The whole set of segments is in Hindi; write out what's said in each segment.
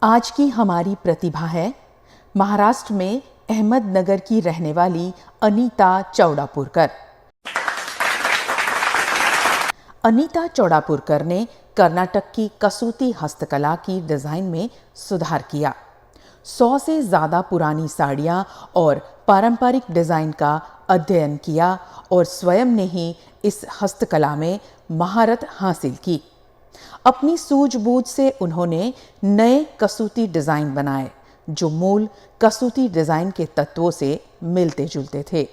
आज की हमारी प्रतिभा है महाराष्ट्र में अहमदनगर की रहने वाली अनीता चौड़ापुरकर। अनीता चौड़ापुरकर ने कर्नाटक की कसूती हस्तकला की डिजाइन में सुधार किया। 100 से ज़्यादा पुरानी साड़ियाँ और पारंपरिक डिज़ाइन का अध्ययन किया और स्वयं ने ही इस हस्तकला में महारत हासिल की। अपनी सूझबूझ से उन्होंने नए कसूती डिज़ाइन बनाए जो मूल कसूती डिज़ाइन के तत्वों से मिलते जुलते थे।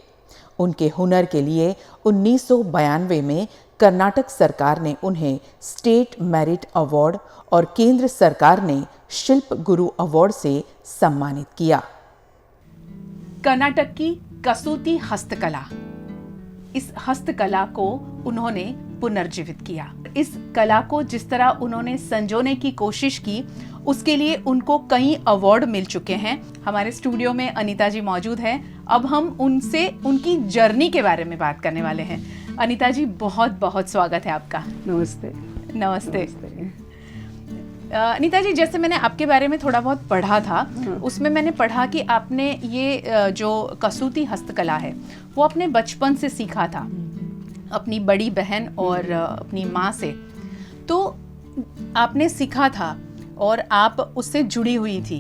उनके हुनर के लिए 1992 में कर्नाटक सरकार ने उन्हें स्टेट मेरिट अवार्ड और केंद्र सरकार ने शिल्प गुरु अवार्ड से सम्मानित किया। कर्नाटक की कसूती हस्तकला, इस हस्तकला को उन्होंने पुनर्जीवित किया। इस कला को जिस तरह उन्होंने संजोने की कोशिश की उसके लिए उनको कई अवार्ड मिल चुके हैं। हमारे स्टूडियो में अनीता जी मौजूद हैं। अब हम उनसे उनकी जर्नी के बारे में बात करने वाले हैं। अनीता जी, बहुत बहुत स्वागत है आपका। नमस्ते। नमस्ते। अनीता जी, जैसे मैंने आपके बारे में थोड़ा बहुत पढ़ा था, उसमें मैंने पढ़ा कि आपने ये जो कसूती हस्तकला है वो अपने बचपन से सीखा था, अपनी बड़ी बहन और अपनी माँ से। तो आपने सीखा था और आप उससे जुड़ी हुई थी,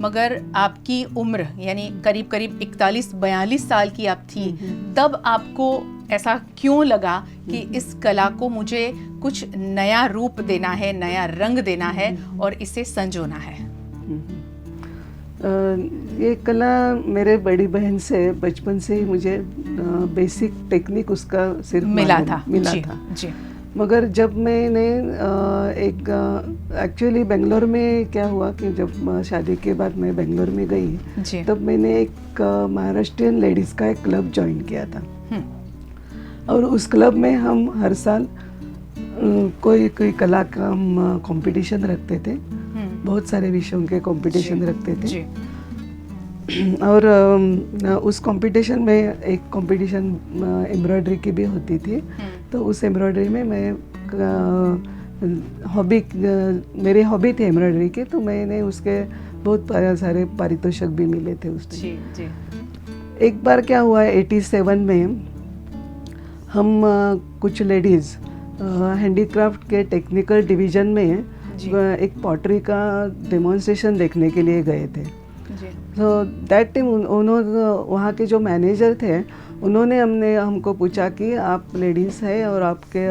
मगर आपकी उम्र यानी करीब करीब 41-42 साल की आप थी। तब आपको ऐसा क्यों लगा कि इस कला को मुझे कुछ नया रूप देना है, नया रंग देना है और इसे संजोना है? ये कला मेरे बड़ी बहन से बचपन से ही मुझे बेसिक टेक्निक उसका सिर्फ मिला था। जी। मगर जब मैंने एक्चुअली बेंगलोर में क्या हुआ कि जब शादी के बाद मैं बेंगलोर में गई तब मैंने एक महाराष्ट्रियन लेडीज़ का एक क्लब ज्वाइन किया था। और उस क्लब में हम हर साल कोई कला का हम कंपटीशन रखते थे। बहुत सारे विषयों के कंपटीशन रखते थे। और उस कंपटीशन में एक कंपटीशन एम्ब्रॉयडरी की भी होती थी। तो उस एम्ब्रॉयडरी में मैं मेरी हॉबी थी एम्ब्रॉयडरी की, तो मैंने उसके बहुत सारे पारितोषिक भी मिले थे उसमें। एक बार क्या हुआ, 87 में हम कुछ लेडीज़ हैंडीक्राफ्ट के टेक्निकल डिवीज़न में एक पॉटरी का डेमोन्स्ट्रेशन देखने के लिए गए थे। तो दैट टाइम उन्होंने, वहाँ के जो मैनेजर थे, उन्होंने हमको पूछा कि आप लेडीज़ है और आपके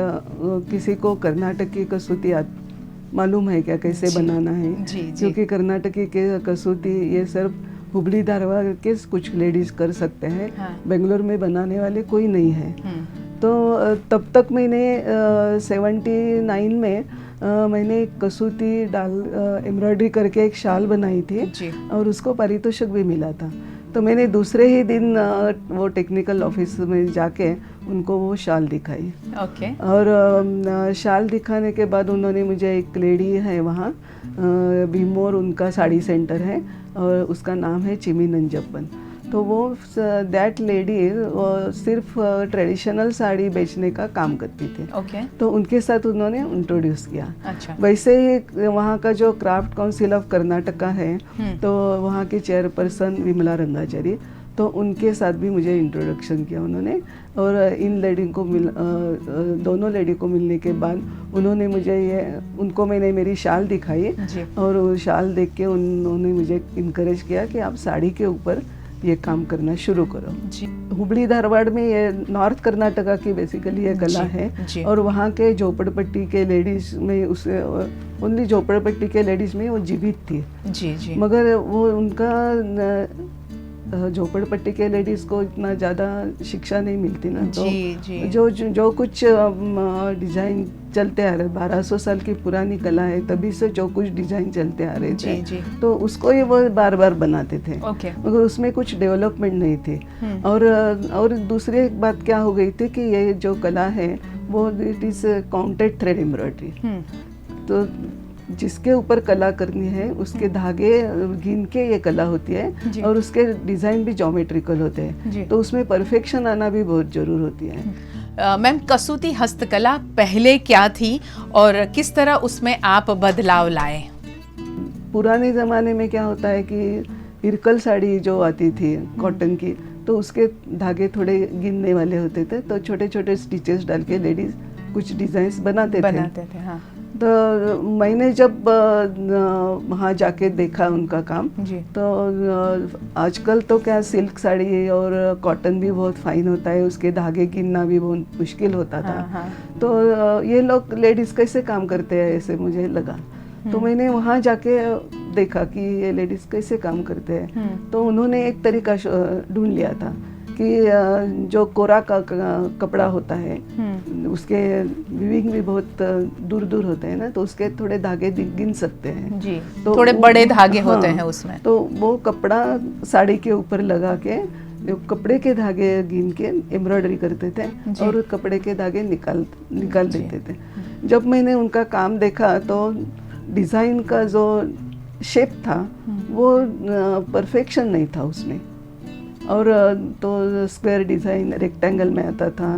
किसी को कर्नाटक की कसूती मालूम है क्या, कैसे बनाना है? क्योंकि कर्नाटकी के कसूती ये सिर्फ हुबली धारवाड़ के कुछ लेडीज़ कर सकते हैं। बेंगलोर में बनाने वाले कोई नहीं है। तो तब तक मैंने 79 में मैंने कसूती एम्ब्रॉयडरी करके एक शाल बनाई थी और उसको पारितोषिक भी मिला था। तो मैंने दूसरे ही दिन वो टेक्निकल ऑफिस में जाके उनको वो शाल दिखाई। और शाल दिखाने के बाद उन्होंने मुझे, एक लेडी है वहाँ बीमोर, उनका साड़ी सेंटर है और उसका नाम है चिमी नंजप्पन। तो वो दैट लेडी सिर्फ ट्रेडिशनल साड़ी बेचने का काम करती थी। तो उनके साथ उन्होंने इंट्रोड्यूस किया। वैसे ही वहाँ का जो क्राफ्ट काउंसिल ऑफ कर्नाटका है, तो वहाँ के चेयरपर्सन विमला रंगाचारी, तो उनके साथ भी मुझे इंट्रोडक्शन किया उन्होंने। और इन लेडी को दोनों लेडी को मिलने के बाद उन्होंने मुझे उनको मैंने मेरी शाल दिखाई और वो शाल देख के उन्होंने मुझे इनकरेज किया कि आप साड़ी के ऊपर ये काम करना शुरू करो। हुबली धारवाड़ में ये नॉर्थ कर्नाटका की बेसिकली ये कला है। और वहाँ के झोपड़पट्टी के लेडीज़ में उसे ओनली झोपड़पट्टी के लेडीज़ में वो जीवित थी। मगर वो उनका झोपड़पट्टी के लेडीज़ को इतना ज़्यादा शिक्षा नहीं मिलती ना। तो जो कुछ डिज़ाइन चलते आ रहे, 1200 साल की पुरानी कला है, तभी से जो कुछ डिज़ाइन चलते आ रहे थे, तो उसको ही वो बार बार बनाते थे। मगर उसमें कुछ डेवलपमेंट नहीं थी। और दूसरी एक बात क्या हो गई थी कि ये जो कला है वो it is counted thread embroidery. तो जिसके ऊपर कला करनी है उसके धागे गिन के ये कला होती है और उसके डिज़ाइन भी ज्योमेट्रिकल होते हैं। तो उसमें परफेक्शन आना भी बहुत ज़रूर होती है। मैम, कसूती हस्तकला पहले क्या थी और किस तरह उसमें आप बदलाव लाए? पुराने ज़माने में क्या होता है कि इरकल साड़ी जो आती थी कॉटन की, तो उसके धागे थोड़े गिनने वाले होते थे, तो छोटे छोटे स्टिचेस डाल के लेडीज कुछ डिजाइन्स बनाते थे। हाँ। तो मैंने जब वहाँ जाके देखा उनका काम जी। तो आजकल तो क्या सिल्क साड़ी और कॉटन भी बहुत फाइन होता है, उसके धागे गिनना भी बहुत मुश्किल होता था। हाँ। तो ये लोग लेडीज कैसे काम करते हैं ऐसे मुझे लगा। तो मैंने वहाँ जाके देखा कि ये लेडीज कैसे काम करते हैं। तो उन्होंने एक तरीका ढूंढ लिया था कि जो कोरा का कपड़ा होता है उसके वीविंग भी बहुत दूर दूर होते हैं ना, तो उसके थोड़े धागे गिन सकते हैं जी। तो थोड़े बड़े धागे हाँ, होते हैं उसमें, तो वो कपड़ा साड़ी के ऊपर लगा के कपड़े के धागे गिन के एम्ब्रॉयडरी करते थे और कपड़े के धागे निकाल देते थे। जब मैंने उनका काम देखा तो डिज़ाइन का जो शेप था वो परफेक्शन नहीं था उसमें, और तो स्क्वायर डिज़ाइन रेक्टेंगल में आता था,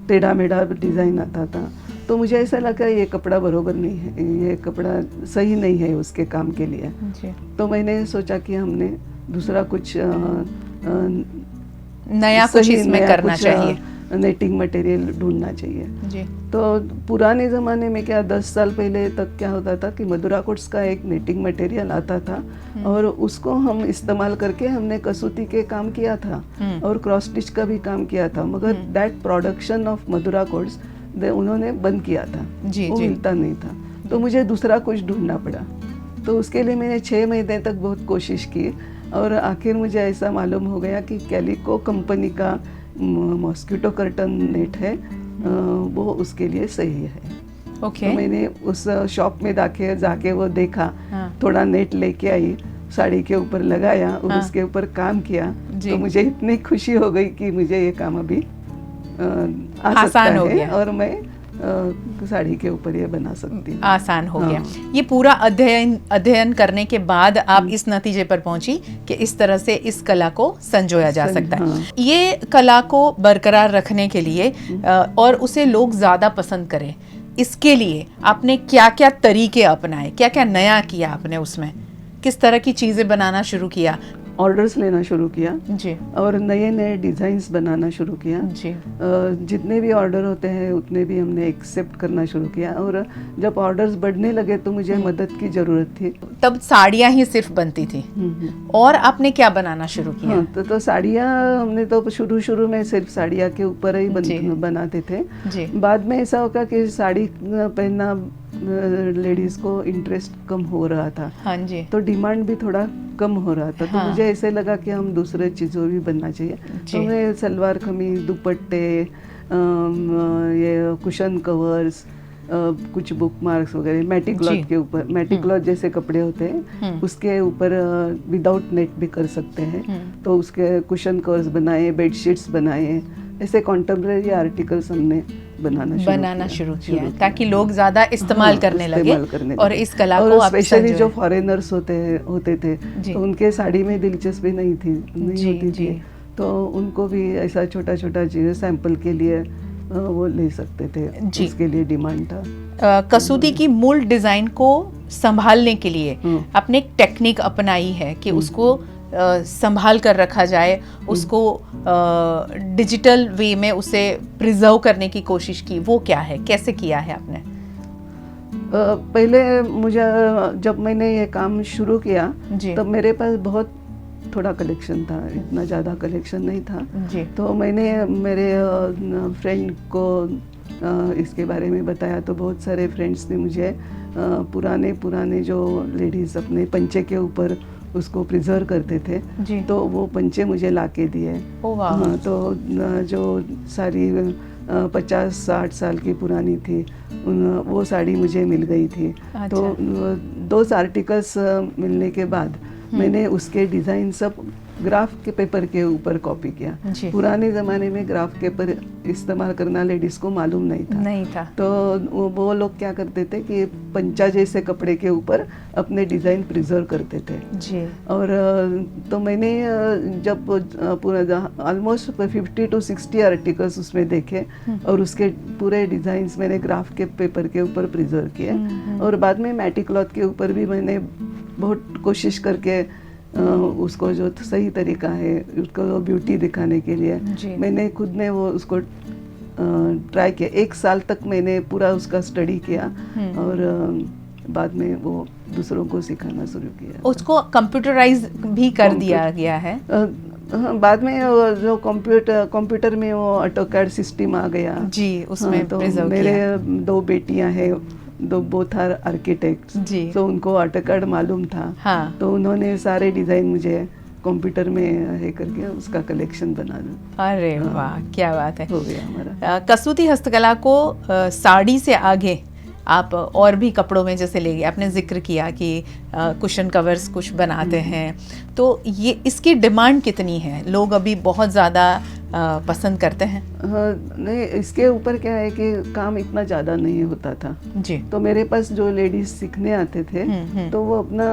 टेढ़ा मेढ़ा डिज़ाइन आता था। तो मुझे ऐसा लगा ये कपड़ा बरोबर नहीं है, ये कपड़ा सही नहीं है उसके काम के लिए जी। तो मैंने सोचा कि हमने दूसरा कुछ नया कुछ इसमें करना चाहिए, नेटिंग मटेरियल ढूंढना चाहिए जी। तो पुराने ज़माने में क्या 10 साल पहले तक क्या होता था कि मधुरा कोट्स का एक नेटिंग मटेरियल आता था और उसको हम इस्तेमाल करके हमने कसूती के काम किया था और क्रॉस स्टिच का भी काम किया था, मगर that production of Mathura quotes उन्होंने बंद किया था, वो मिलता नहीं था। तो मुझे दूसरा कुछ ढूंढना पड़ा। तो उसके लिए मैंने 6 महीने तक बहुत कोशिश की और आखिर मुझे ऐसा मालूम हो गया कि कैलिको कंपनी का मॉस्किटो कर्टन नेट है, वो उसके लिए सही है। तो मैंने उस शॉप में जाके वो देखा, थोड़ा नेट लेके आई, साड़ी के ऊपर लगाया और उसके ऊपर काम किया। तो मुझे इतनी खुशी हो गई कि मुझे ये काम अभी आसान हो गया और मैं साड़ी के ऊपर ये बना सकती हूँ। आसान हो गया। ये पूरा अध्ययन करने के बाद आप इस नतीजे पर पहुंची कि इस तरह से इस कला को संजोया जा सकता है। ये कला को बरकरार रखने के लिए और उसे लोग ज़्यादा पसंद करें, इसके लिए आपने क्या क्या तरीके अपनाए, क्या क्या नया किया आपने, उसमें किस तरह की चीज़ें बनाना शुरू किया? ऑर्डर्स लेना शुरू किया जी और नए नए डिज़ाइंस बनाना शुरू किया जी। जितने भी ऑर्डर होते हैं उतने भी हमने एक्सेप्ट करना शुरू किया और जब ऑर्डर्स बढ़ने लगे तो मुझे मदद की ज़रूरत थी। तब साड़ियाँ ही सिर्फ बनती थी और आपने क्या बनाना शुरू किया? हाँ, तो साड़ियाँ हमने तो शुरू में सिर्फ साड़ियाँ के ऊपर ही बनाते थे जी। बाद में ऐसा होगा कि साड़ी पहनना लेडीज़ को इंटरेस्ट कम हो रहा था। हाँ जी। तो डिमांड भी थोड़ा कम हो रहा था। तो मुझे ऐसे लगा कि हम दूसरे चीज़ों भी बनना चाहिए। तो मैं सलवार कमीज, दुपट्टे, ये कुशन कवर्स, कुछ बुक मार्क्स वगैरह मैटी क्लॉथ के ऊपर, मैटी क्लॉथ जैसे कपड़े होते हैं उसके ऊपर विदाउट नेट भी कर सकते हैं। तो उसके कुशन कवर्स बनाए, बेडशीट्स बनाए, ऐसे कॉन्टेम्परेरी आर्टिकल्स हमने बनाना शुरू किया ताकि लोग ज़्यादा इस्तेमाल करने लगे और इस कला को स्पेशली जो फॉरेनर्स होते थे तो उनके साड़ी में दिलचस्पी नहीं होती थी, तो उनको भी ऐसा छोटा छोटा चीज़ सैंपल के लिए वो ले सकते थे, उसके लिए डिमांड था। कसूती की मूल डिज़ाइन को संभालने के लिए आपने एक टेक्निक अपनाई है कि उसको संभाल कर रखा जाए, उसको डिजिटल वे में उसे प्रिजर्व करने की कोशिश की, वो क्या है, कैसे किया है आपने? पहले मुझे जब मैंने ये काम शुरू किया तब मेरे पास बहुत थोड़ा कलेक्शन था, इतना ज़्यादा कलेक्शन नहीं था जी। तो मैंने मेरे फ्रेंड को इसके बारे में बताया तो बहुत सारे फ्रेंड्स ने मुझे पुराने जो लेडीज़ अपने पंचे के ऊपर उसको प्रिजर्व करते थे जी। तो वो पंचे मुझे लाके दिए। तो जो साड़ी 50-60 साल की पुरानी थी वो साड़ी मुझे मिल गई थी। अच्छा। तो 2 आर्टिकल्स मिलने के बाद मैंने उसके डिज़ाइन सब ग्राफ के पेपर के ऊपर कॉपी किया। पुराने ज़माने में ग्राफ पेपर इस्तेमाल करना लेडीज़ को मालूम नहीं था। तो वो लोग क्या करते थे कि पंचा जैसे कपड़े के ऊपर अपने डिज़ाइन प्रिजर्व करते थे जी। और तो मैंने जब पूरा ऑलमोस्ट 50 to 60 आर्टिकल्स उसमें देखे और उसके पूरे डिज़ाइंस मैंने ग्राफ के पेपर के ऊपर प्रिजर्व किए और बाद में मैटी क्लॉथ के ऊपर भी मैंने बहुत कोशिश करके उसको जो सही तरीका है उसको ब्यूटी दिखाने के लिए मैंने खुद ने वो उसको ट्राई किया। 1 साल तक मैंने पूरा उसका स्टडी किया और बाद में वो दूसरों को सिखाना शुरू किया। उसको कंप्यूटराइज भी कर दिया गया है। बाद में वो जो कंप्यूटर में वो ऑटोकैड सिस्टम आ गया जी, उसमें तो प्रिजर्व मेरे किया। 2 बेटियां हैं, बोथ आर आर्किटेक्ट्स, जी। तो उनको ऑटोकैड मालूम था। हाँ। तो उन्होंने सारे डिजाइन मुझे कंप्यूटर में है करके उसका कलेक्शन बना दिया। अरे वाह, क्या बात है। हो गया हमारा। कसूती हस्तकला को साड़ी से आगे आप और भी कपड़ों में जैसे ले गए, आपने जिक्र किया कि कुशन कवर्स कुछ बनाते हैं, तो ये इसकी डिमांड कितनी है? लोग अभी बहुत ज़्यादा पसंद करते हैं? नहीं, इसके ऊपर क्या है कि काम इतना ज़्यादा नहीं होता था जी। तो मेरे पास जो लेडीज सीखने आते थे तो वो अपना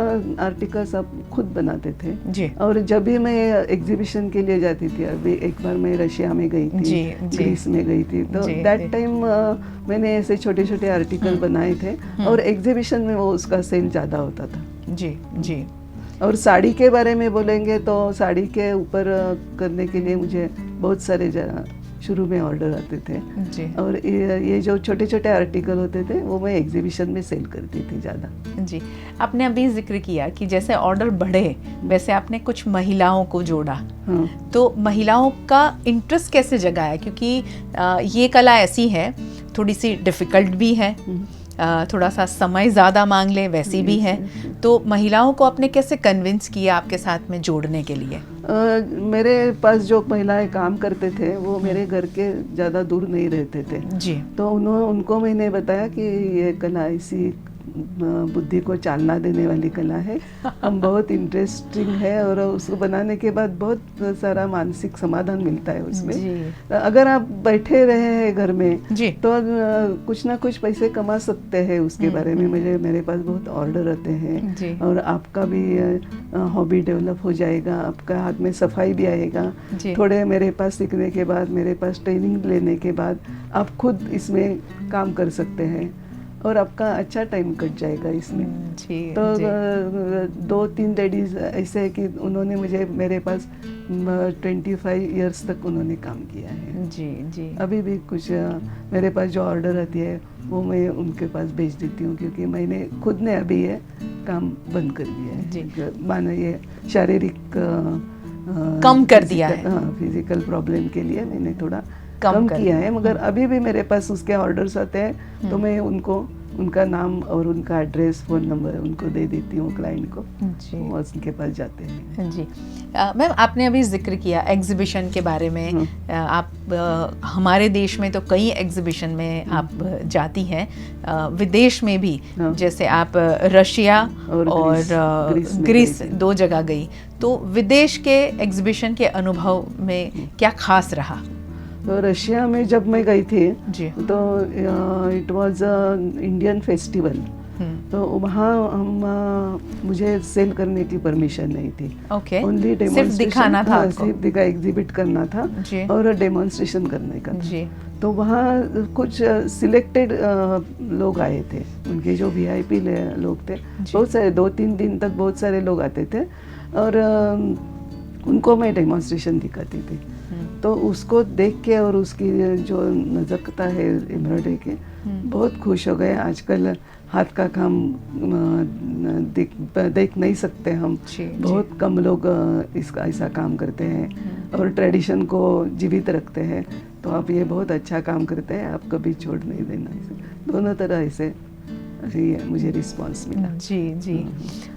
आर्टिकल सब खुद बनाते थे जी। और जब भी मैं एग्जीबिशन के लिए जाती थी, अभी एक बार मैं रशिया में गई थी, जी, जी। ग्रीस में गई थी, तो दैट टाइम मैंने ऐसे छोटे छोटे आर्टिकल बनाए थे और एग्जीबिशन में वो उसका सेल ज़्यादा होता था। जी जी। और साड़ी के बारे में बोलेंगे तो साड़ी के ऊपर करने के लिए मुझे बहुत सारे शुरू में ऑर्डर आते थे जी। और ये जो छोटे छोटे आर्टिकल होते थे वो मैं एग्जीबिशन में सेल करती थी ज़्यादा। जी, आपने अभी जिक्र किया कि जैसे ऑर्डर बढ़े वैसे आपने कुछ महिलाओं को जोड़ा। हाँ। तो महिलाओं का इंटरेस्ट कैसे जगाया? क्योंकि ये कला ऐसी है, थोड़ी सी डिफ़िकल्ट भी है, थोड़ा सा समय ज़्यादा मांग ले वैसी भी है, तो महिलाओं को आपने कैसे कन्विंस किया आपके साथ में जोड़ने के लिए? मेरे पास जो महिलाएं काम करते थे वो मेरे घर के ज़्यादा दूर नहीं रहते थे जी। तो उनको मैंने बताया कि ये कला इसी बुद्धि को चालना देने वाली कला है, हम बहुत इंटरेस्टिंग है और उसको बनाने के बाद बहुत सारा मानसिक समाधान मिलता है उसमें जी। अगर आप बैठे रहे हैं घर में जी। तो कुछ ना कुछ पैसे कमा सकते हैं उसके बारे में मेरे पास बहुत ऑर्डर आते हैं जी। और आपका भी हॉबी डेवलप हो जाएगा, आपका हाथ में सफाई भी आएगा। जी। थोड़े मेरे पास सीखने के बाद, मेरे पास ट्रेनिंग लेने के बाद आप खुद इसमें काम कर सकते हैं और आपका अच्छा टाइम कट जाएगा इसमें। जी। तो 2-3 लेडीज ऐसे है कि उन्होंने मुझे मेरे पास 25 इयर्स तक उन्होंने काम किया है। जी जी। अभी भी कुछ मेरे पास जो ऑर्डर आती है वो मैं उनके पास भेज देती हूँ क्योंकि मैंने खुद ने अभी ये काम बंद कर दिया है। जी। माना ये शारीरिक कम कर दिया है। हाँ, फिजिकल प्रॉब्लम के लिए मैंने थोड़ा कम किया है, मगर अभी भी मेरे पास उसके ऑर्डर्स आते हैं तो मैं उनको उनका नाम और उनका एड्रेस, फ़ोन नंबर उनको दे देती हूँ क्लाइंट को, जी। वो उनके पास जाते हैं। जी। मैम, आपने अभी जिक्र किया एग्जीबिशन के बारे में। आप हमारे देश में तो कई एग्जीबिशन में आप जाती हैं, विदेश में भी, जैसे आप रशिया और ग्रीस 2 जगह गई, तो विदेश के एग्जीबिशन के अनुभव में क्या खास रहा? तो रशिया में जब मैं गई थी जी। तो इट वाज इंडियन फेस्टिवल, तो वहाँ मुझे सेल करने की परमिशन नहीं थी। ओके। ओनली सिर्फ दिखाना था आपको? सिर्फ एग्जिबिट करना था जी। और डेमोन्स्ट्रेशन करने का था। जी। तो वहाँ कुछ सिलेक्टेड लोग आए थे, उनके जो VIP लोग थे, बहुत सारे 2-3 दिन तक बहुत सारे लोग आते थे और उनको मैं डेमोन्स्ट्रेशन दिखाती थी। तो उसको देख के और उसकी जो नज़ाकत है एम्ब्रॉयडरी के, बहुत खुश हो गए। आजकल हाथ का काम देख नहीं सकते हम, बहुत कम लोग इसका ऐसा काम करते हैं और ट्रेडिशन को जीवित रखते हैं, तो आप ये बहुत अच्छा काम करते हैं, आप कभी छोड़ नहीं देना इसे। दोनों तरह से मुझे रिस्पांस मिला। जी जी।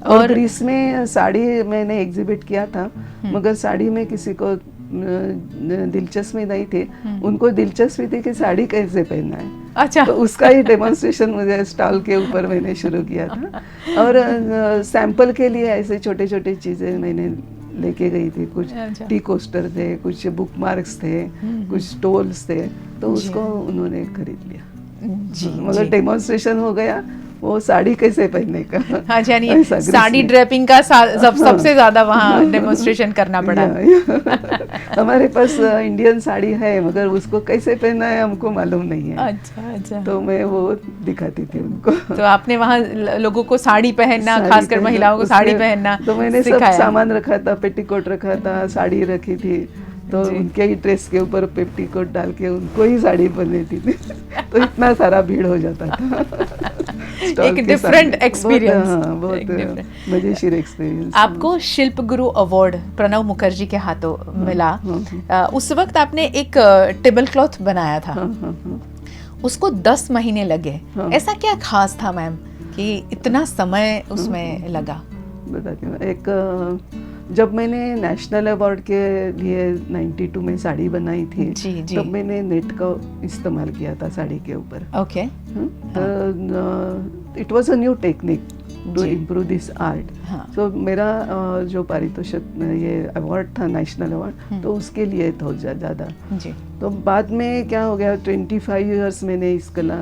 और ग्रीस में साड़ी मैंने एग्जिबिट किया था, मगर साड़ी में किसी को दिलचस्पी नहीं थी, उनको दिलचस्पी थी कि साड़ी कैसे पहनना है। अच्छा। तो उसका ही डेमोन्स्ट्रेशन मुझे स्टॉल के ऊपर मैंने शुरू किया था और सैंपल के लिए ऐसे छोटे छोटे चीज़ें मैंने लेके गई थी। कुछ टी कोस्टर थे, कुछ बुक मार्क्स थे, कुछ स्टोल्स थे, तो उसको उन्होंने खरीद लिया। जी। मतलब डेमोन्स्ट्रेशन हो गया वो साड़ी कैसे पहनने का। हाँ यानी ऐसा साड़ी ग्रीस ड्रेपिंग का सबसे ज्यादा वहाँ डेमोन्स्ट्रेशन करना पड़ा। हमारे पास इंडियन साड़ी है मगर उसको कैसे पहनना है हमको मालूम नहीं है। अच्छा अच्छा। तो मैं वो दिखाती थी उनको। तो आपने वहाँ लोगों को साड़ी पहनना, साड़ी खासकर पहनना, महिलाओं को साड़ी उसके- पहनना तो मैंने सब सिखाया। सामान रखा था, पेटीकोट रखा था, साड़ी रखी थी, तो जी। उनके ही ड्रेस के ऊपर पेटीकोट डाल के उनको ही साड़ी पहनती थी। तो इतना सारा भीड़ हो जाता था। स्टॉल एक के डिफरेंट सामने। एक्सपीरियंस। बहुत, हाँ, बहुत मजेशीर एक्सपीरियंस। आपको शिल्प गुरु अवार्ड प्रणव मुखर्जी के हाथों मिला। उस वक्त आपने एक टेबल क्लॉथ बनाया था। हाँ, हाँ, हाँ। उसको 10 महीने लगे। हाँ। ऐसा क्या खास था मैम कि इतना समय उसमें लगा? बताती हूँ। एक जब मैंने नेशनल अवार्ड के लिए 92 में साड़ी बनाई थी, जी, जी। तब मैंने नेट का इस्तेमाल किया था साड़ी के ऊपर। Okay. It was a new technique to जी। Improve this art. हाँ। सो मेरा जो पारितोषिक ये अवार्ड था, नेशनल अवार्ड, तो उसके लिए था ज़्यादा। जी। तो बाद में क्या हो गया, 25 इयर्स मैंने इस कला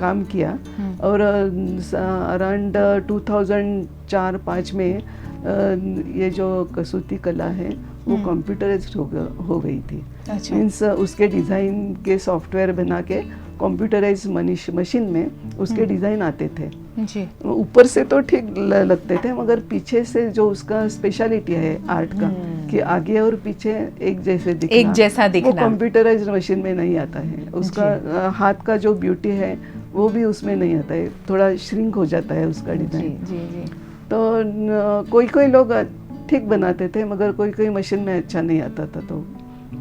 काम किया, और अराउंड 2004-5 में ये जो कसूती कला है वो कंप्यूटराइज्ड हो गई थी। अच्छा। मीन्स उसके डिज़ाइन के सॉफ्टवेयर बना के कंप्यूटराइज मशीन में उसके डिज़ाइन आते थे। जी। ऊपर से तो ठीक लगते थे मगर पीछे से जो उसका स्पेशलिटी है आर्ट का, कि आगे और पीछे एक जैसे दिखना, एक जैसा दिखना, वो कंप्यूटराइज्ड मशीन में नहीं आता है। उसका हाथ का जो ब्यूटी है वो भी उसमें नहीं आता है, थोड़ा श्रिंक हो जाता है उसका डिज़ाइन। जी जी। तो कोई कोई लोग ठीक बनाते थे मगर कोई कोई मशीन में अच्छा नहीं आता था। तो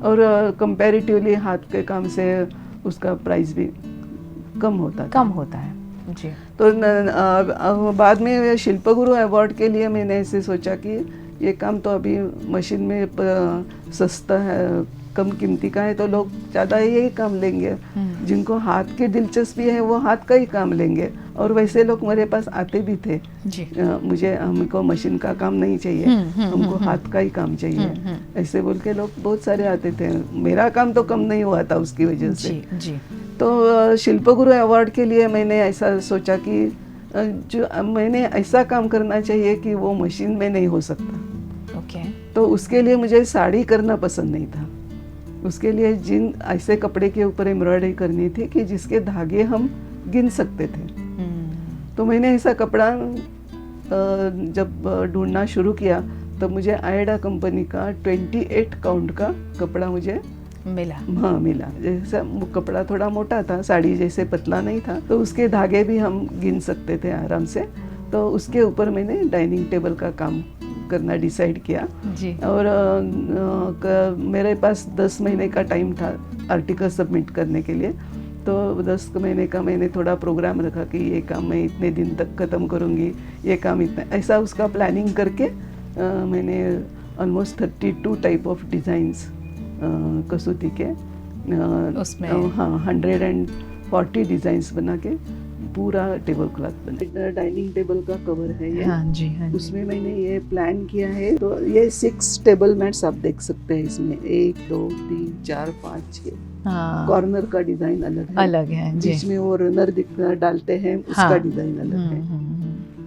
और कंपैरेटिवली हाथ के काम से उसका प्राइस भी कम होता है। जी। तो बाद में शिल्पगुरु अवार्ड के लिए मैंने ऐसे सोचा कि ये काम तो अभी मशीन में सस्ता है, कम कीमती का है, तो लोग ज़्यादा यही काम लेंगे। जिनको हाथ की दिलचस्पी है वो हाथ का ही काम लेंगे, और वैसे लोग मेरे पास आते भी थे। जी। हमको मशीन का काम नहीं चाहिए, हमको हाथ का ही काम चाहिए, ऐसे बोल के लोग बहुत सारे आते थे। मेरा काम तो कम नहीं हुआ था उसकी वजह से। जी जी। तो शिल्पगुरु अवार्ड के लिए मैंने ऐसा सोचा कि जो मैंने ऐसा काम करना चाहिए कि वो मशीन में नहीं हो सकता। ओके। तो उसके लिए मुझे साड़ी करना पसंद नहीं था। उसके लिए जिन ऐसे कपड़े के ऊपर एम्ब्रॉयडरी करनी थी कि जिसके धागे हम गिन सकते थे। तो मैंने ऐसा कपड़ा जब ढूंढना शुरू किया तब मुझे आयडा कंपनी का 28 काउंट का कपड़ा मुझे मिला। हाँ मिला। जैसा वो कपड़ा थोड़ा मोटा था, साड़ी जैसे पतला नहीं था, तो उसके धागे भी हम गिन सकते थे आराम से। तो उसके ऊपर मैंने डाइनिंग टेबल का काम करना डिसाइड किया। जी। और मेरे पास 10 महीने का टाइम था आर्टिकल सबमिट करने के लिए। तो 10 महीने का मैंने थोड़ा प्रोग्राम रखा कि ये काम मैं इतने दिन तक ख़त्म करूँगी, ये काम इतना, ऐसा उसका प्लानिंग करके मैंने almost 32 type of designs Kasuti के उसमें हाँ 140 डिज़ाइंस बना के पूरा टेबल क्लॉथ बना। डाइनिंग टेबल का कवर है ये। हाँ जी, हाँ जी। उसमें मैंने ये प्लान किया है। तो ये 6 टेबल मैट्स आप देख सकते हैं इसमें, 1 2 3 4 5 6। हाँ। कॉर्नर का डिजाइन अलग है जी। जिसमें वो रनर डालते हैं, उसका हाँ। डिजाइन अलग है।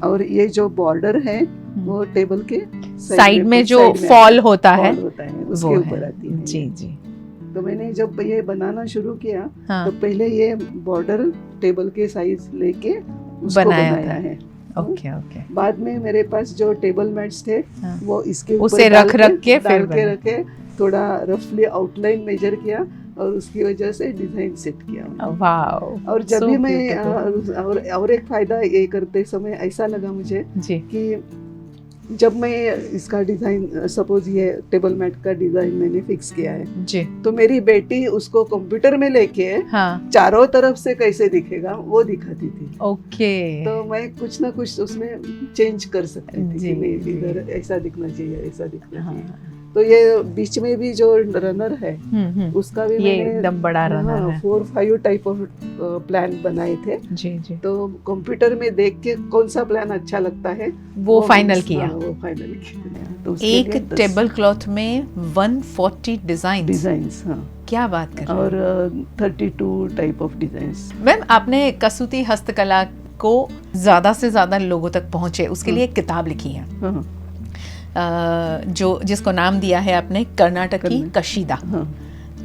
और ये जो बॉर्डर है वो टेबल के साइड में जो फॉल होता है उसके ऊपर आती है। जी जी। तो मैंने जब ये बनाना शुरू किया हाँ। तो पहले ये बॉर्डर टेबल के साइज लेके उसको बनाया है। Okay okay. बाद में मेरे पास जो टेबल मैट्स थे हाँ। वो इसके उसे ऊपर रख के फिर रखे, थोड़ा रफली आउटलाइन मेजर किया और उसकी वजह से डिजाइन सेट किया। वाव। और जब भी मैं और एक फायदा ये करते समय ऐसा लगा मुझे जी कि जब मैं इसका डिजाइन, सपोज ये टेबल मैट का डिजाइन मैंने फिक्स किया है जी, तो मेरी बेटी उसको कंप्यूटर में लेके हाँ चारों तरफ से कैसे दिखेगा वो दिखाती थी। ओके। तो मैं कुछ ना कुछ उसमें चेंज कर सकती थी जी, कि नहीं जी। इधर ऐसा दिखना चाहिए, ऐसा दिखना हाँ। चाहिए। तो ये बीच में भी जो रनर है उसका भी ये मैंने एकदम बड़ा रनर है। 4-5 टाइप ऑफ प्लान बनाए थे। जी जी। तो कंप्यूटर में देख के कौन सा प्लान अच्छा लगता है वो फाइनल किया। वो फाइनल किया। तो उसके एक लिए 10 टेबल क्लॉथ में 140 डिजाइन्स, हाँ, क्या बात कर रहे हैं। और 32 टाइप ऑफ डिजाइन्स। मैम आपने कसूती हस्तकला को ज़्यादा से ज़्यादा लोगों तक पहुँचे उसके लिए एक किताब लिखी है हाँ, जिसको नाम दिया है आपने कर्नाटक की कशीदा। हाँ।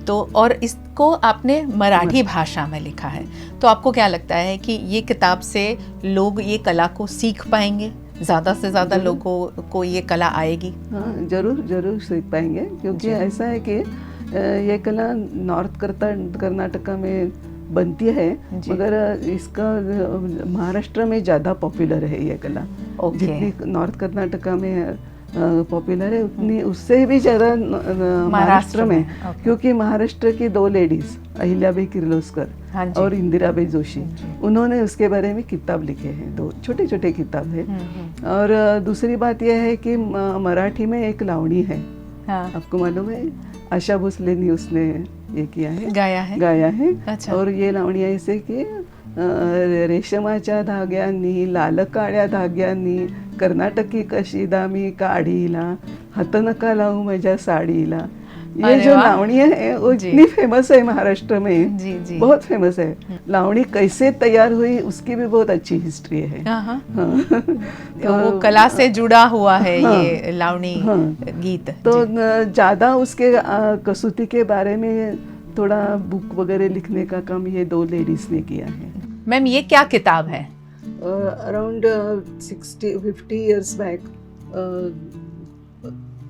तो और इसको आपने मराठी भाषा में लिखा है, तो आपको क्या लगता है कि ये किताब से लोग ये कला को सीख पाएंगे, ज़्यादा से ज़्यादा लोगों को ये कला आएगी? हाँ, जरूर जरूर सीख पाएंगे, क्योंकि ऐसा है कि ये कला नॉर्थ कर्नाटका में बनती है, मगर इसका महाराष्ट्र में ज़्यादा पॉपुलर है ये कला। जितनी नॉर्थ कर्नाटका में पॉपुलर है उतनी उससे भी ज़्यादा महाराष्ट्र में, क्योंकि महाराष्ट्र की 2 लेडीज अहिल्याबाई किर्लोस्कर और इंदिराबाई जोशी, उन्होंने उसके बारे में किताब लिखे हैं, 2 छोटे छोटे किताब है। और दूसरी बात यह है कि मराठी में एक लावणी है, आपको मालूम है, आशा भोसले ने उसने ये किया है, गाया है। अच्छा। और ये लावणी ऐसे की रेशमाच्या धाग्यांनी लाल काळ्या धाग्यांनी कर्नाटकी कशीदा मी काढीला हात नका लावू माझ्या साडीला। ये जो लावणी है वो इतनी फेमस है महाराष्ट्र में, जी। बहुत फेमस है। लावणी कैसे तैयार हुई उसकी भी बहुत अच्छी हिस्ट्री है। तो वो कला से जुड़ा हुआ है ये लावणी गीत। तो ज़्यादा उसके कसूती के बारे में थोड़ा बुक वगैरह लिखने का काम ये 2 लेडीज ने किया है। मैम ये क्या किताब है? अराउंड 50 इयर्स बैक,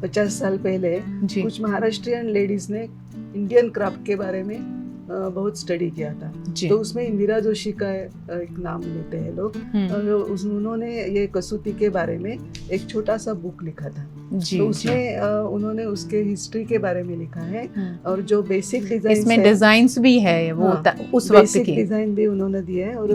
50 साल पहले कुछ महाराष्ट्रियन लेडीज ने इंडियन क्राफ्ट के बारे में बहुत स्टडी किया था। तो उसमें इंदिरा जोशी का एक नाम लेते हैं लोग। उन्होंने ये कसूती के बारे में एक छोटा सा बुक लिखा था। तो उसमें उन्होंने उसके हिस्ट्री के बारे में लिखा है, और जो बेसिक डिजाइन, इसमें डिजाइन्स भी है वो उस वक्त की डिजाइन भी उन्होंने दिया है। और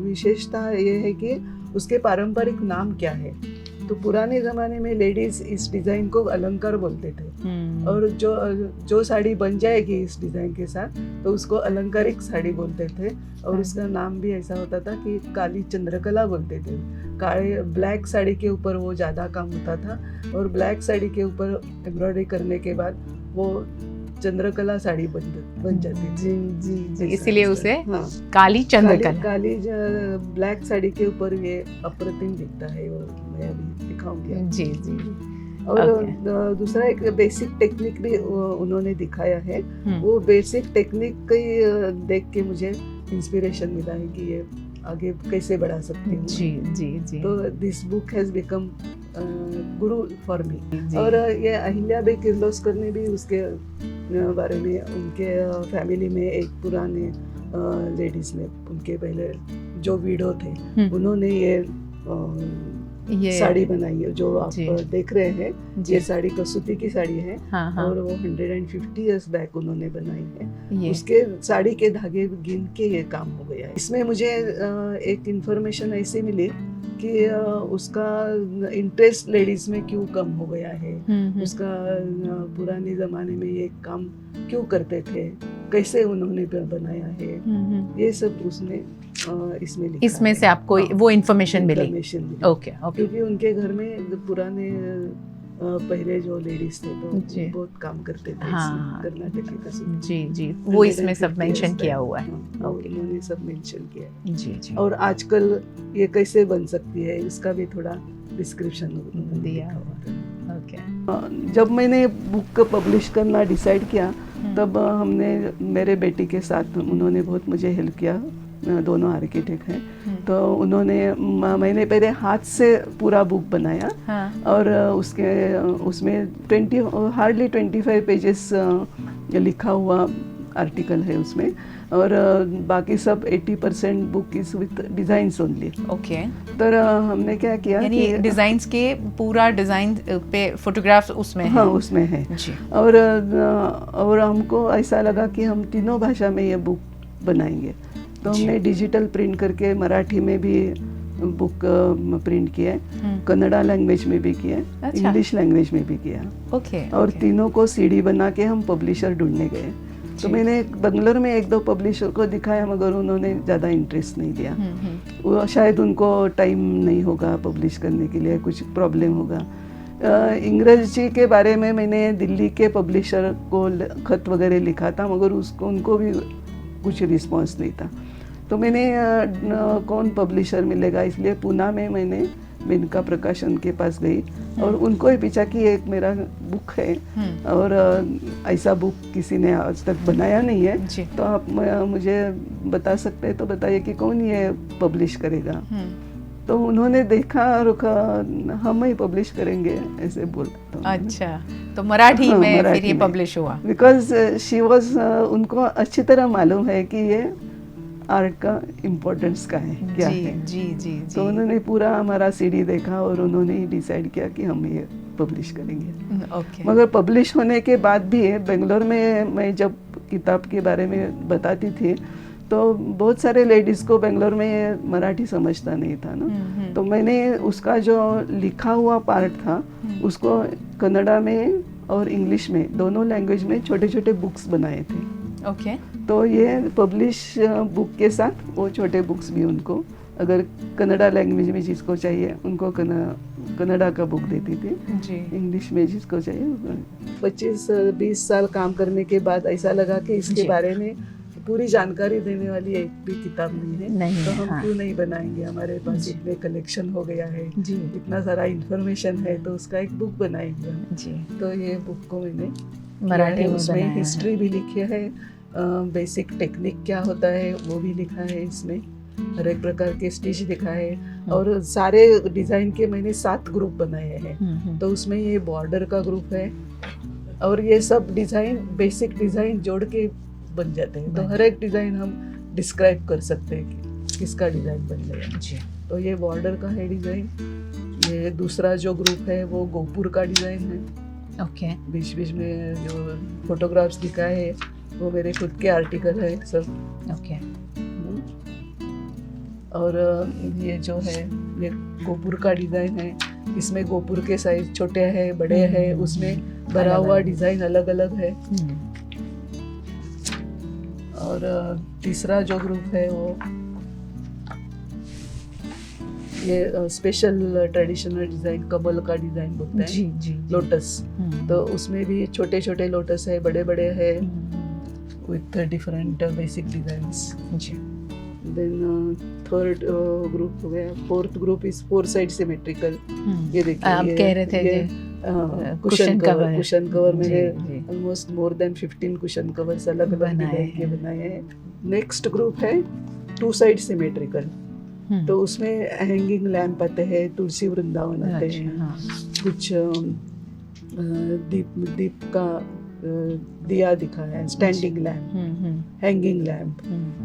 विशेषता ये है कि उसके पारंपरिक नाम क्या है। तो पुराने ज़माने में लेडीज इस डिज़ाइन को अलंकार बोलते थे, और जो साड़ी बन जाएगी इस डिज़ाइन के साथ तो उसको अलंकारिक साड़ी बोलते थे। और उसका नाम भी ऐसा होता था कि काली चंद्रकला बोलते थे। काले ब्लैक साड़ी के ऊपर वो ज़्यादा काम होता था, और ब्लैक साड़ी के ऊपर एम्ब्रॉयडरी करने के बाद वो चंद्रकला साड़ी बन जाती थी। जी, इसीलिए उसे काली चंद्रकला, काली ब्लैक साड़ी के ऊपर ये अप्रतिम दिखता है। वो मैं अभी दिखाऊंगी। जी। और दूसरा एक बेसिक टेक्निक भी उन्होंने दिखाया है। वो बेसिक टेक्निक के देख के मुझे इंस्पिरेशन मिला है कि ये आगे कैसे बढ़ा सकती हूँ। जी। तो this book has become Guru for me. और ये अहिल्याबाई किर्लोस्कर ने भी उसके बारे में, उनके फैमिली में एक पुराने लेडीज ने, उनके पहले जो विडो थे, उन्होंने ये साड़ी बनाई है जो आप देख रहे हैं। ये साड़ी कसूती की साड़ी है। और वो 150 इयर्स बैक उन्होंने बनाई है। उसके साड़ी के धागे गिन के ये काम हो गया है। इसमें मुझे एक इंफॉर्मेशन ऐसी मिली कि उसका इंटरेस्ट लेडीज में क्यों कम हो गया है, उसका पुराने जमाने में ये काम क्यों करते थे, कैसे उन्होंने बनाया है, ये सब उसने इसमें लिखा। इसमें से आपको वो इन्फॉर्मेशन मिली? ओके। क्योंकि उनके घर में पुराने पहले जो लेडीज थे तो बहुत काम करते थे कर्नाटक के कसूती। जी, वो इसमें सब मेंशन किया हुआ है। उन्होंने सब मेंशन किया है। जी। और आजकल ये कैसे बन सकती है इसका भी थोड़ा डिस्क्रिप्शन दिया हुआ है। जब मैंने बुक पब्लिश करना डिसाइड किया तब हमने, मेरे बेटी के साथ, उन्होंने बहुत मुझे हेल्प किया। दोनों आर्किटेक्ट हैं। तो मैंने पहले हाथ से पूरा बुक बनाया। और उसमें हार्डली 25 पेजेस लिखा हुआ आर्टिकल है उसमें। और बाकी सब 80% book is with designs only. Okay. तो हमने क्या किया, यानी डिजाइन्स के पूरा डिजाइन पे फोटोग्राफ्स उसमें हाँ उसमें है। और हमको ऐसा लगा कि हम तीनों भाषा में ये बुक बनाएंगे। तो हमने डिजिटल प्रिंट करके मराठी में भी बुक प्रिंट किया है, कन्नड़ा लैंग्वेज में भी किया है, इंग्लिश लैंग्वेज में भी किया। और तीनों को सीडी बना के हम पब्लिशर ढूंढने गए। तो मैंने बंगलोर में 1-2 पब्लिशर को दिखाया, मगर उन्होंने ज़्यादा इंटरेस्ट नहीं दिया। वो शायद उनको टाइम नहीं होगा पब्लिश करने के लिए, कुछ प्रॉब्लम होगा। अंग्रेजी के बारे में मैंने दिल्ली के पब्लिशर को खत वगैरह लिखा था, मगर उनको भी कुछ रिस्पॉन्स नहीं था। तो मैंने कौन पब्लिशर मिलेगा, इसलिए पूना में मैंने मेनका प्रकाशन के पास गई और उनको ही पूछा कि एक मेरा बुक है और ऐसा बुक किसी ने आज तक बनाया नहीं है, तो आप मुझे बता सकते हैं तो बताइए कि कौन ये पब्लिश करेगा। तो उन्होंने देखा और हम ही पब्लिश करेंगे ऐसे बोला। तो अच्छा, तो मराठी में फिर ये पब्लिश हुआ। बिकॉज शी वॉज, उनको अच्छी तरह मालूम है कि ये आर्ट का इम्पोर्टेंस का है, क्या है। जी। तो उन्होंने पूरा हमारा सीडी देखा और उन्होंने ही डिसाइड किया कि हम ये पब्लिश करेंगे। ओके। मगर पब्लिश होने के बाद भी बेंगलोर में मैं जब किताब के बारे में बताती थी तो बहुत सारे लेडीज़ को बेंगलोर में मराठी समझता नहीं था ना, तो मैंने उसका जो लिखा हुआ पार्ट था उसको कन्नड़ा में और इंग्लिश में दोनों लैंग्वेज में छोटे छोटे बुक्स बनाए थे। ओके। तो ये पब्लिश बुक के साथ वो छोटे बुक्स भी उनको, अगर कन्नड़ा लैंग्वेज में जिसको चाहिए उनको कन्नड़ा का बुक देती थी जी, इंग्लिश में जिसको चाहिए। 25-20 साल काम करने के बाद ऐसा लगा कि इसके बारे में पूरी जानकारी देने वाली एक भी किताब नहीं है, तो हम क्यों नहीं बनाएंगे। हमारे पास इतने कलेक्शन हो गया है जी, इतना सारा इंफॉर्मेशन है, तो उसका एक बुक बनाएंगे हम जी। तो ये बुक को मैंने मराठी में, उसमें हिस्ट्री भी लिखी है, बेसिक टेक्निक क्या होता है वो भी लिखा है इसमें, हर एक प्रकार के स्टिच लिखा है और सारे डिज़ाइन के मैंने 7 ग्रुप बनाए हैं। तो उसमें ये बॉर्डर का ग्रुप है और ये सब डिज़ाइन बेसिक डिज़ाइन जोड़ के बन जाते हैं, तो हर एक डिज़ाइन हम डिस्क्राइब कर सकते हैं कि किसका डिज़ाइन बन गया जी। तो ये बॉर्डर का है डिज़ाइन। ये दूसरा जो ग्रुप है वो गोपुर का डिज़ाइन है। ओके। बीच बीच में जो फोटोग्राफ्स दिखाए है वो मेरे खुद के आर्टिकल है सब। ओके। और ये जो है ये गोपुर का डिज़ाइन है, इसमें गोपुर के साइज छोटे हैं बड़े हैं, उसमें भरा हुआ डिज़ाइन अलग अलग है। और तीसरा जो ग्रुप है वो ये स्पेशल ट्रेडिशनल डिज़ाइन, कमल का डिज़ाइन बोलते हैं जी, जी, लोटस। तो उसमें भी छोटे छोटे लोटस है, बड़े बड़े है, with different basic designs ji. Then third group हो गया, fourth group is 4 side symmetrical। ये देखिए आप कह रहे थे कुशन कवर मैंने almost more than 15 cushion covers अलग अलग डिजाइन के बनाए हैं। नेक्स्ट ग्रुप है 2 side symmetrical, तो उसमें हैंगिंग लैम्प आते हैं, तुलसी वृंदावन आते हैं, कुछ दीप का दिया दिखा है, स्टैंडिंग लैम्प, हैंगिंग लैम्प,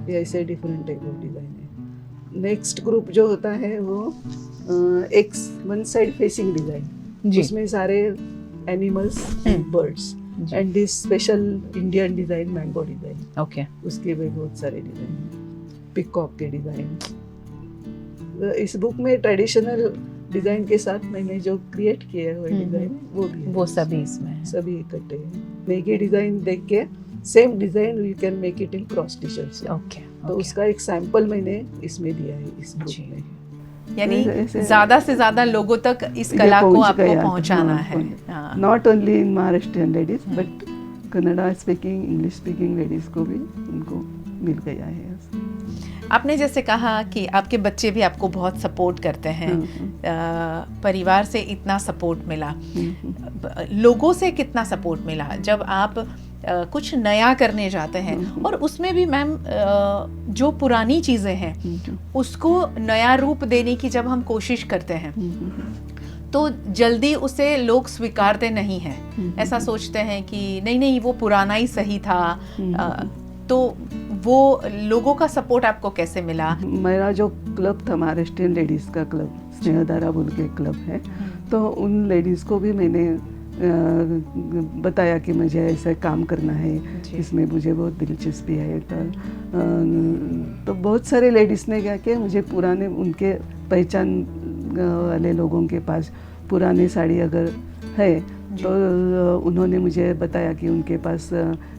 ये ऐसे डिफरेंट टाइप ऑफ डिजाइन है। नेक्स्ट ग्रुप जो होता है वो एक 1 साइड फेसिंग डिजाइन, उसमें सारे animals birds and this special Indian design mango design. Okay. उसके भी बहुत सारे डिजाइन, पिकॉक के डिजाइन। इस बुक में ट्रेडिशनल डिजाइन के साथ मैंने जो क्रिएट किए हुए डिजाइन वो भी है, वो सभी इसमें सभी इकट्ठे हैं। एक ही डिजाइन देख के same design you can make it in cross stitches. Okay. तो उसका एक सैंपल मैंने इसमें दिया है इस बुक में। यानी ज्यादा से ज्यादा लोगों तक इस कला को आपको पहुंचाना है, not only in Maharashtrian ladies but Kannada speaking, English speaking ladies को भी उनको मिल गया है। आपने जैसे कहा कि आपके बच्चे भी आपको बहुत सपोर्ट करते हैं, परिवार से इतना सपोर्ट मिला, लोगों से कितना सपोर्ट मिला जब आप कुछ नया करने जाते हैं, और उसमें भी मैम जो पुरानी चीज़ें हैं उसको नया रूप देने की जब हम कोशिश करते हैं तो जल्दी उसे लोग स्वीकारते नहीं हैं, ऐसा सोचते हैं कि नहीं वो पुराना ही सही था। तो वो लोगों का सपोर्ट आपको कैसे मिला? मेरा जो क्लब था महाराष्ट्रियन लेडीज़ का क्लब, स्नेहधारा बोल के क्लब है, तो उन लेडीज़ को भी मैंने बताया कि मुझे ऐसा काम करना है, इसमें मुझे बहुत दिलचस्पी है। तो बहुत सारे लेडीज़ ने क्या किया, मुझे पुराने उनके पहचान वाले लोगों के पास पुराने साड़ी अगर है तो उन्होंने मुझे बताया कि उनके पास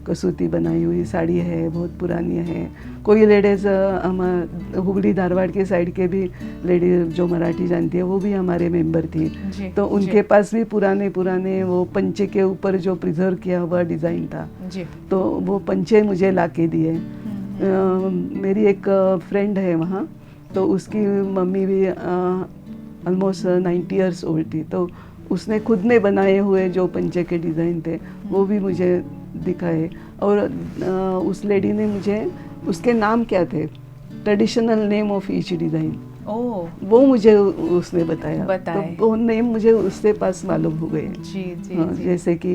कसूती बनाई हुई साड़ी है, बहुत पुरानी है। कोई लेडीज़ हम हुगली धारवाड़ के साइड के भी लेडी जो मराठी जानती है वो भी हमारे मेंबर थी, तो उनके पास भी पुराने वो पंचे के ऊपर जो प्रिजर्व किया हुआ डिज़ाइन था, तो वो पंचे मुझे ला के दिए। मेरी एक फ्रेंड है वहाँ, तो उसकी मम्मी भी ऑलमोस्ट 90 ईयर्स ओल्ड थी, तो उसने खुद ने बनाए हुए जो पंचे के डिज़ाइन थे वो भी मुझे दिखाए। और उस लेडी ने मुझे उसके नाम क्या थे, traditional name of each design, वो मुझे उसने बताया। तो वो नेम मुझे उससे पास मालूम हो गए। जी। जैसे कि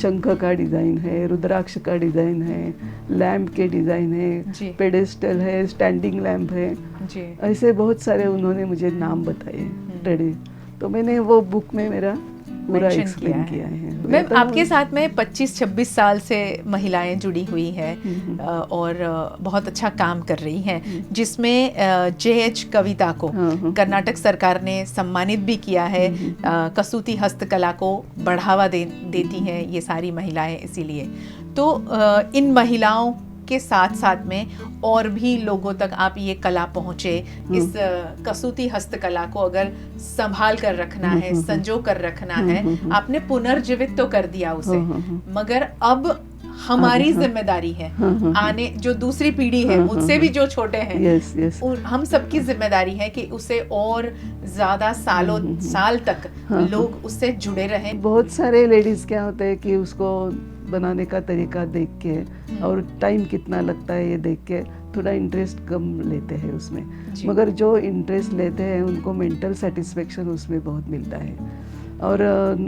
शंख का डिज़ाइन है, रुद्राक्ष का डिज़ाइन है, लैम्प के डिज़ाइन है, पेडेस्टल है, स्टैंडिंग लैम्प है, ऐसे बहुत सारे उन्होंने मुझे नाम बताए। तो मैंने वो बुक में मेरा पूरा एक्सप्लेन किया है। मैम, आपके साथ में 25-26 साल से महिलाएं जुड़ी हुई हैं और बहुत अच्छा काम कर रही हैं, जिसमें JH कविता को कर्नाटक सरकार ने सम्मानित भी किया है। कसूती हस्तकला को बढ़ावा देती हैं ये सारी महिलाएं। इसीलिए तो इन महिलाओं के साथ साथ में और भी लोगों तक आप ये कला पहुँचे। इस कसूती हस्तकला को अगर संभाल कर रखना है, संजो कर रखना है, आपने पुनर्जीवित तो कर दिया उसे, मगर अब हमारी जिम्मेदारी है, आने जो दूसरी पीढ़ी है, मुझसे भी जो छोटे हैं, हम सबकी जिम्मेदारी है कि उसे और ज्यादा साल तक लोग उससे जुड़े रहें। बहुत सारे लेडीज क्या होते हैं कि उसको बनाने का तरीका देख के और टाइम कितना लगता है ये देख के थोड़ा इंटरेस्ट कम लेते हैं उसमें, मगर जो इंटरेस्ट लेते हैं उनको मेंटल सेटिस्फेक्शन उसमें बहुत मिलता है। और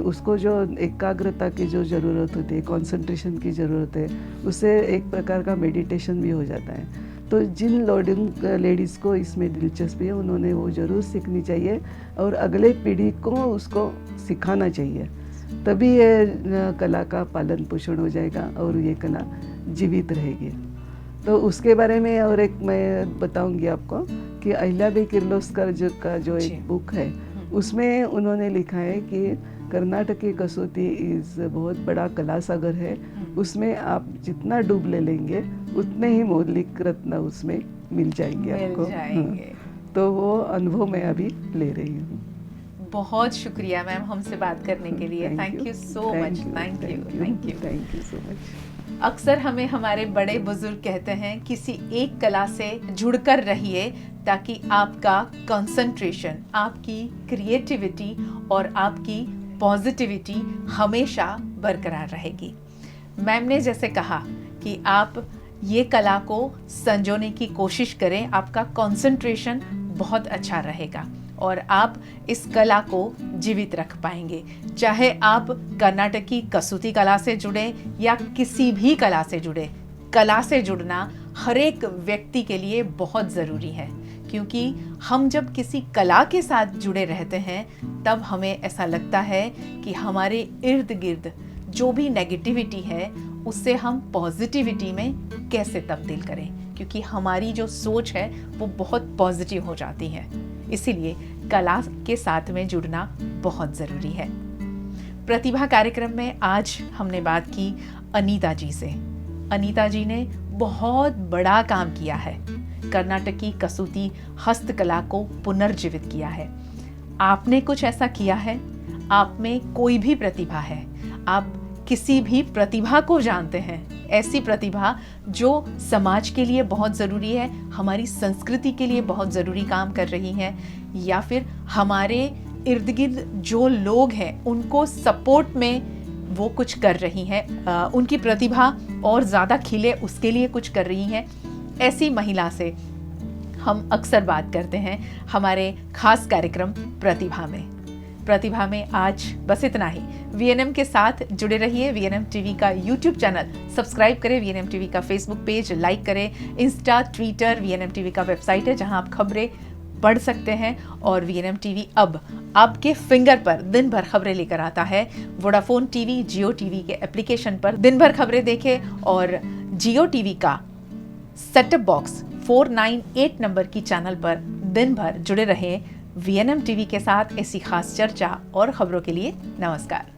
उसको जो एकाग्रता की जो ज़रूरत होती है, कंसंट्रेशन की ज़रूरत है, उससे एक प्रकार का मेडिटेशन भी हो जाता है। तो जिन लेडीज़ को इसमें दिलचस्पी है उन्होंने वो ज़रूर सीखनी चाहिए और अगले पीढ़ी को उसको सिखाना चाहिए, तभी ये कला का पालन पोषण हो जाएगा और ये कला जीवित रहेगी। तो उसके बारे में और एक मैं बताऊंगी आपको कि अहिल्याबाई किर्लोस्कर का जो एक बुक है, उसमें उन्होंने लिखा है कि कर्नाटकी कसौती इज़ बहुत बड़ा कला सागर है, उसमें आप जितना डूब ले लेंगे उतने ही मौलिक रत्न उसमें मिल जाएंगे आपको। तो वो अनुभव मैं अभी ले रही हूँ। बहुत शुक्रिया मैम हमसे बात करने के लिए। Thank you so much. Thank you so much. अक्सर हमें हमारे बड़े बुजुर्ग कहते हैं किसी एक कला से जुड़कर रहिए ताकि आपका कंसंट्रेशन, आपकी क्रिएटिविटी और आपकी पॉजिटिविटी हमेशा बरकरार रहेगी। मैम ने जैसे कहा कि आप ये कला को संजोने की कोशिश करें, आपका कंसंट्रेशन बहुत अच्छा रहेगा और आप इस कला को जीवित रख पाएंगे। चाहे आप कर्नाटकी कसूती कला से जुड़े या किसी भी कला से जुड़े, कला से जुड़ना हर एक व्यक्ति के लिए बहुत ज़रूरी है, क्योंकि हम जब किसी कला के साथ जुड़े रहते हैं तब हमें ऐसा लगता है कि हमारे इर्द गिर्द जो भी नेगेटिविटी है उससे हम पॉजिटिविटी में कैसे तब्दील करें, क्योंकि हमारी जो सोच है वो बहुत पॉजिटिव हो जाती है। इसीलिए कला के साथ में जुड़ना बहुत ज़रूरी है। प्रतिभा कार्यक्रम में आज हमने बात की अनीता जी से। अनीता जी ने बहुत बड़ा काम किया है, कर्नाटकी कसूती हस्तकला को पुनर्जीवित किया है। आपने कुछ ऐसा किया है? आप में कोई भी प्रतिभा है, आप किसी भी प्रतिभा को जानते हैं, ऐसी प्रतिभा जो समाज के लिए बहुत ज़रूरी है, हमारी संस्कृति के लिए बहुत ज़रूरी काम कर रही है, या फिर हमारे इर्द गिर्द जो लोग हैं उनको सपोर्ट में वो कुछ कर रही हैं, उनकी प्रतिभा और ज़्यादा खिले उसके लिए कुछ कर रही हैं, ऐसी महिला से हम अक्सर बात करते हैं हमारे खास कार्यक्रम प्रतिभा में आज बस इतना ही। VNM के साथ जुड़े रहिए। VNM टीवी का YouTube चैनल सब्सक्राइब करें, VNM टीवी का Facebook पेज लाइक करें, इंस्टा, ट्विटर, VNM टीवी का वेबसाइट है जहां आप खबरें पढ़ सकते हैं। और VNM टीवी अब आपके फिंगर पर दिन भर खबरें लेकर आता है। वोडाफोन टीवी, जियो टीवी के एप्लीकेशन पर दिन भर खबरें देखें और जियो टीवी का सेटअप बॉक्स 498 नंबर की चैनल पर दिन भर जुड़े रहें VNM टीवी के साथ ऐसी खास चर्चा और खबरों के लिए। नमस्कार।